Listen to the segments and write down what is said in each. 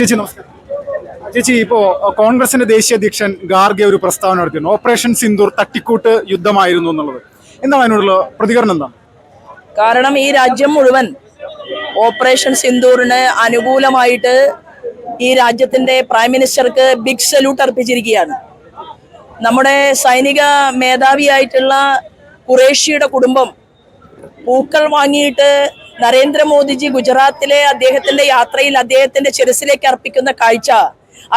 ചേച്ചി നമസ്കാരം. ചേച്ചി, ഇപ്പോ കോൺഗ്രസിന്റെ ദേശീയ അധ്യക്ഷൻ ഖാർഗെ ഒരു പ്രസ്താവന നടത്തിയിരുന്നു, ഓപ്പറേഷൻ സിന്ദൂർ തട്ടിക്കൂട്ട് യുദ്ധമായിരുന്നു എന്നുള്ളത്. എന്താണ് അതിനോടുള്ള പ്രതികരണം? എന്താണ് കാരണം ഈ രാജ്യം മുഴുവൻ ഓപ്പറേഷൻ സിന്ദൂറിന് അനുകൂലമായിട്ട് ഈ രാജ്യത്തിന്റെ പ്രൈം മിനിസ്റ്റർക്ക് ബിഗ് സല്യൂട്ട് അർപ്പിച്ചിരിക്കുകയാണ്. നമ്മുടെ സൈനിക മേധാവിയായിട്ടുള്ള ഖുറേഷിയുടെ കുടുംബം പൂക്കൾ വാങ്ങിയിട്ട് നരേന്ദ്രമോദിജി ഗുജറാത്തിലെ അദ്ദേഹത്തിന്റെ യാത്രയിൽ അദ്ദേഹത്തിന്റെ ശിരസിലേക്ക് അർപ്പിക്കുന്ന കാഴ്ച,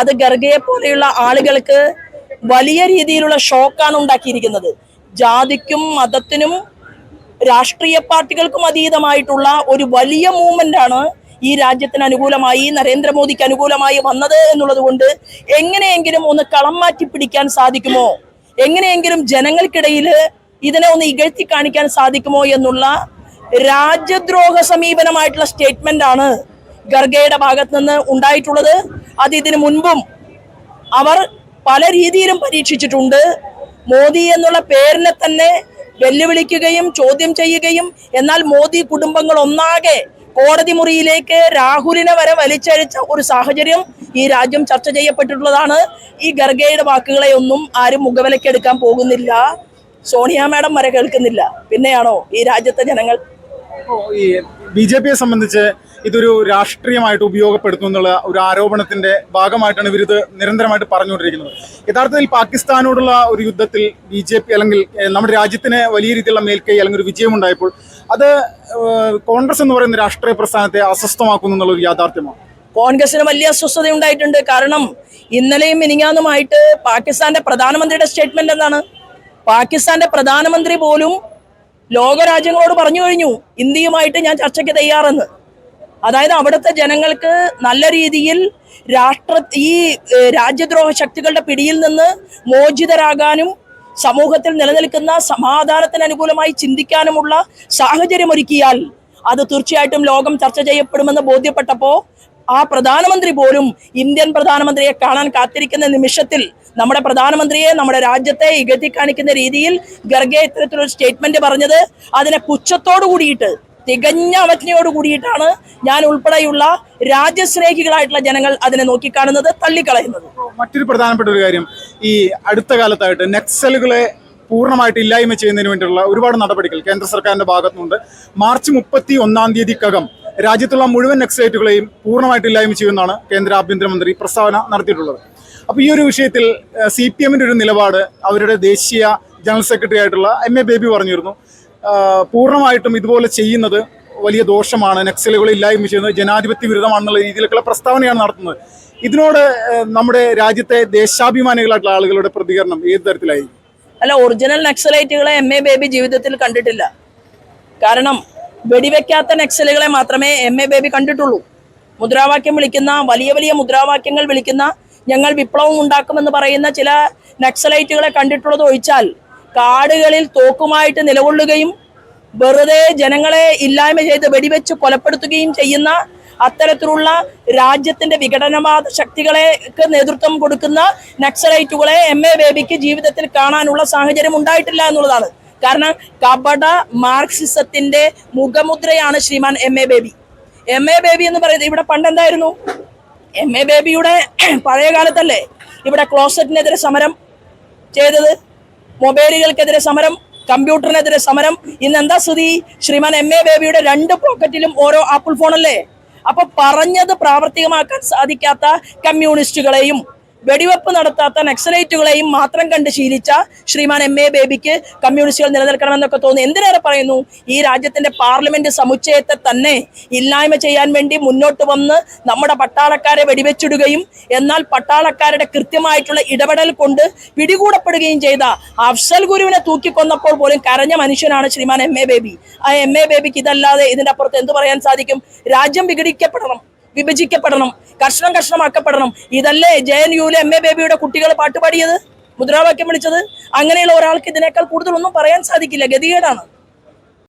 അത് ഖർഗെയെ പോലെയുള്ള ആളുകൾക്ക് വലിയ രീതിയിലുള്ള ഷോക്കാണ് ഉണ്ടാക്കിയിരിക്കുന്നത്. ജാതിക്കും മതത്തിനും രാഷ്ട്രീയ പാർട്ടികൾക്കും അതീതമായിട്ടുള്ള ഒരു വലിയ മൂവ്മെന്റ് ആണ് ഈ രാജ്യത്തിന് അനുകൂലമായി, നരേന്ദ്രമോദിക്ക് അനുകൂലമായി വന്നത് എന്നുള്ളത് കൊണ്ട് എങ്ങനെയെങ്കിലും ഒന്ന് കളം മാറ്റി പിടിക്കാൻ സാധിക്കുമോ, എങ്ങനെയെങ്കിലും ജനങ്ങൾക്കിടയിൽ ഇതിനെ ഒന്ന് ഇകഴ്ത്തി കാണിക്കാൻ സാധിക്കുമോ എന്നുള്ള രാജ്യദ്രോഹ സമീപനമായിട്ടുള്ള സ്റ്റേറ്റ്മെന്റ് ആണ് ഖർഗെയുടെ ഭാഗത്ത് നിന്ന് ഉണ്ടായിട്ടുള്ളത്. അത് ഇതിനു മുൻപും അവർ പല രീതിയിലും പരീക്ഷിച്ചിട്ടുണ്ട്. മോദി എന്നുള്ള പേരിനെ തന്നെ വെല്ലുവിളിക്കുകയും ചോദ്യം ചെയ്യുകയും, എന്നാൽ മോദി കുടുംബങ്ങൾ ഒന്നാകെ കോടതി മുറിയിലേക്ക് രാഹുലിനെ വരെ വലിച്ചഴിച്ച ഒരു സാഹചര്യം ഈ രാജ്യം ചർച്ച ചെയ്യപ്പെട്ടിട്ടുള്ളതാണ്. ഈ ഖർഗെയുടെ വാക്കുകളെ ഒന്നും ആരും മുഖവിലക്കെടുക്കാൻ പോകുന്നില്ല. സോണിയ മാഡം വരെ കേൾക്കുന്നില്ല, പിന്നെയാണോ ഈ രാജ്യത്തെ ജനങ്ങൾ? ഈ BJPയെ സംബന്ധിച്ച് ഇതൊരു രാഷ്ട്രീയമായിട്ട് ഉപയോഗപ്പെടുത്തും എന്നുള്ള ഒരു ആരോപണത്തിന്റെ ഭാഗമായിട്ടാണ് ഇവരിത് നിരന്തരമായിട്ട് പറഞ്ഞുകൊണ്ടിരിക്കുന്നത്. യഥാർത്ഥത്തിൽ പാകിസ്ഥാനോടുള്ള ഒരു യുദ്ധത്തിൽ BJP അല്ലെങ്കിൽ നമ്മുടെ രാജ്യത്തിന് വലിയ രീതിയിലുള്ള മേൽക്കൈ അല്ലെങ്കിൽ ഒരു വിജയമുണ്ടായപ്പോൾ അത് കോൺഗ്രസ് എന്ന് പറയുന്ന രാഷ്ട്രീയ പ്രസ്ഥാനത്തെ അസ്വസ്ഥമാക്കുന്നു എന്നുള്ള ഒരു യാഥാർത്ഥ്യമാണ്. കോൺഗ്രസിന് വലിയ അസ്വസ്ഥത ഉണ്ടായിട്ടുണ്ട്. കാരണം ഇന്നലെയും മിനിങ്ങാന്നുമായിട്ട് പാകിസ്ഥാന്റെ പ്രധാനമന്ത്രിയുടെ സ്റ്റേറ്റ്മെന്റ് എന്താണ്? പാകിസ്ഥാന്റെ പ്രധാനമന്ത്രി പോലും ലോകരാജ്യങ്ങളോട് പറഞ്ഞു കഴിഞ്ഞു, ഇന്ത്യയുമായിട്ട് ഞാൻ ചർച്ചയ്ക്ക് തയ്യാറെന്ന്. അതായത് അവിടുത്തെ ജനങ്ങൾക്ക് നല്ല രീതിയിൽ ഈ രാജ്യദ്രോഹ ശക്തികളുടെ പിടിയിൽ നിന്ന് മോചിതരാകാനും സമൂഹത്തിൽ നിലനിൽക്കുന്ന സമാധാനത്തിന് അനുകൂലമായി ചിന്തിക്കാനുമുള്ള സാഹചര്യം ഒരുക്കിയാൽ അത് തീർച്ചയായിട്ടും ലോകം ചർച്ച ചെയ്യപ്പെടുമെന്ന് ബോധ്യപ്പെട്ടപ്പോൾ ആ പ്രധാനമന്ത്രി പോലും ഇന്ത്യൻ പ്രധാനമന്ത്രിയെ കാണാൻ കാത്തിരിക്കുന്ന നിമിഷത്തിൽ നമ്മുടെ പ്രധാനമന്ത്രിയെ, നമ്മുടെ രാജ്യത്തെ ഇകഴ്ത്തി കാണിക്കുന്ന രീതിയിൽ ഖർഗെ ഇത്തരത്തിലൊരു സ്റ്റേറ്റ്മെന്റ് പറഞ്ഞത്, അതിനെ പുച്ഛത്തോടു കൂടിയിട്ട്, തികഞ്ഞ അവജ്ഞയോട് കൂടിയിട്ടാണ് ഞാൻ ഉൾപ്പെടെയുള്ള രാജ്യസ്നേഹികളായിട്ടുള്ള ജനങ്ങൾ അതിനെ നോക്കിക്കാണുന്നത്, തള്ളിക്കളയുന്നത്. മറ്റൊരു പ്രധാനപ്പെട്ട ഒരു കാര്യം, ഈ അടുത്ത കാലത്തായിട്ട് നക്സലുകളെ പൂർണ്ണമായിട്ട് ഇല്ലായ്മ ചെയ്യുന്നതിന് വേണ്ടിയുള്ള ഒരുപാട് നടപടികൾ കേന്ദ്ര സർക്കാരിന്റെ ഭാഗത്തുനിന്നുണ്ട്. മാർച്ച് 31 രാജ്യത്തുള്ള മുഴുവൻ നക്സലൈറ്റുകളെയും പൂർണ്ണമായിട്ട് ഇല്ലായ്മ ചെയ്യുമെന്നാണ് കേന്ദ്ര ആഭ്യന്തരമന്ത്രി പ്രസ്താവന നടത്തിയിട്ടുള്ളത്. അപ്പോൾ ഈ ഒരു വിഷയത്തിൽ CPMന്റെ ഒരു നിലപാട് അവരുടെ ദേശീയ ജനറൽ സെക്രട്ടറി ആയിട്ടുള്ള MA ബേബി പറഞ്ഞിരുന്നു, പൂർണ്ണമായിട്ടും ഇതുപോലെ ചെയ്യുന്നത് വലിയ ദോഷമാണ്, നക്സലുകളെ ഇല്ലായ്മ ചെയ്യുന്നത് ജനാധിപത്യ വിരുദ്ധമാണെന്നുള്ള രീതിയിലൊക്കെയുള്ള പ്രസ്താവനയാണ് നടത്തുന്നത്. ഇതിനോട് നമ്മുടെ രാജ്യത്തെ ദേശാഭിമാനികളായിട്ടുള്ള ആളുകളുടെ പ്രതികരണം ഏത് തരത്തിലായി? അല്ല, ഒറിജിനൽ നക്സലൈറ്റുകളെ MA ബേബി ജീവിതത്തിൽ കണ്ടിട്ടില്ല. കാരണം വെടിവെക്കാത്ത നക്സലുകളെ മാത്രമേ MA ബേബി കണ്ടിട്ടുള്ളൂ. മുദ്രാവാക്യം വിളിക്കുന്ന, വലിയ വലിയ മുദ്രാവാക്യങ്ങൾ വിളിക്കുന്ന, ഞങ്ങൾ വിപ്ലവം ഉണ്ടാക്കുമെന്ന് പറയുന്ന ചില നക്സലൈറ്റുകളെ കണ്ടിട്ടുള്ളത് ഒഴിച്ചാൽ കാടുകളിൽ തോക്കുമായിട്ട് നിലകൊള്ളുകയും വെറുതെ ജനങ്ങളെ ഇല്ലായ്മ ചെയ്ത് വെടിവെച്ച് കൊലപ്പെടുത്തുകയും ചെയ്യുന്ന അത്തരത്തിലുള്ള രാജ്യത്തിന്റെ വിഘടനവാദ ശക്തികളെക്ക് നേതൃത്വം കൊടുക്കുന്ന നക്സലൈറ്റുകളെ MA ബേബിക്ക് ജീവിതത്തിൽ കാണാനുള്ള സാഹചര്യം ഉണ്ടായിട്ടില്ല എന്നുള്ളതാണ്. കാരണം കപട മാർക്സിസത്തിന്റെ മുഖമുദ്രയാണ് ശ്രീമാൻ MA ബേബി. MA ബേബി എന്ന് പറയുന്നത് ഇവിടെ പണ്ടെന്തായിരുന്നു? MA ബേബിയുടെ പഴയ കാലത്തല്ലേ ഇവിടെ ക്ലോസറ്റിനെതിരെ സമരം ചെയ്തത്, മൊബൈലുകൾക്കെതിരെ സമരം, കമ്പ്യൂട്ടറിനെതിരെ സമരം. ഇന്ന് എന്താ സ്ഥിതി? ശ്രീമാൻ MA ബേബിയുടെ 2 പോക്കറ്റിലും ഓരോ ആപ്പിൾ ഫോണല്ലേ. അപ്പൊ പറഞ്ഞത് പ്രാവർത്തികമാക്കാൻ സാധിക്കാത്ത കമ്മ്യൂണിസ്റ്റുകളെയും വെടിവെപ്പ് നടത്താത്ത നക്സലൈറ്റുകളെയും മാത്രം കണ്ട് ശീലിച്ച ശ്രീമാൻ MA ബേബിക്ക് കമ്മ്യൂണിസ്റ്റുകൾ നിലനിൽക്കണമെന്നൊക്കെ തോന്നുന്നു. എന്തിനേറെ പറയുന്നു, ഈ രാജ്യത്തിന്റെ പാർലമെന്റ് സമുച്ചയത്തെ തന്നെ ഇല്ലായ്മ ചെയ്യാൻ വേണ്ടി മുന്നോട്ട് വന്ന് നമ്മുടെ പട്ടാളക്കാരെ വെടിവെച്ചിടുകയും എന്നാൽ പട്ടാളക്കാരുടെ കൃത്യമായിട്ടുള്ള ഇടപെടൽ കൊണ്ട് പിടികൂടപ്പെടുകയും ചെയ്ത അഫ്സൽ ഗുരുവിനെ തൂക്കിക്കൊന്നപ്പോൾ പോലും കരഞ്ഞ മനുഷ്യനാണ് ശ്രീമാൻ MA ബേബി. ആ MA ബേബിക്ക് ഇതല്ലാതെ ഇതിന്റെ അപ്പുറത്ത് എന്ത് പറയാൻ സാധിക്കും? രാജ്യം വിഘടിക്കപ്പെടണം, വിഭജിക്കപ്പെടണം, കഷ്ണമാക്കപ്പെടണം. ഇതല്ലേ JNUവിലെ MA ബേബിയുടെ കുട്ടികൾ പാട്ടുപാടിയത്, മുദ്രാവാക്യം വിളിച്ചത്? അങ്ങനെയുള്ള ഒരാൾക്ക് ഇതിനേക്കാൾ കൂടുതലൊന്നും പറയാൻ സാധിക്കില്ല. ഗതികേടാണ്.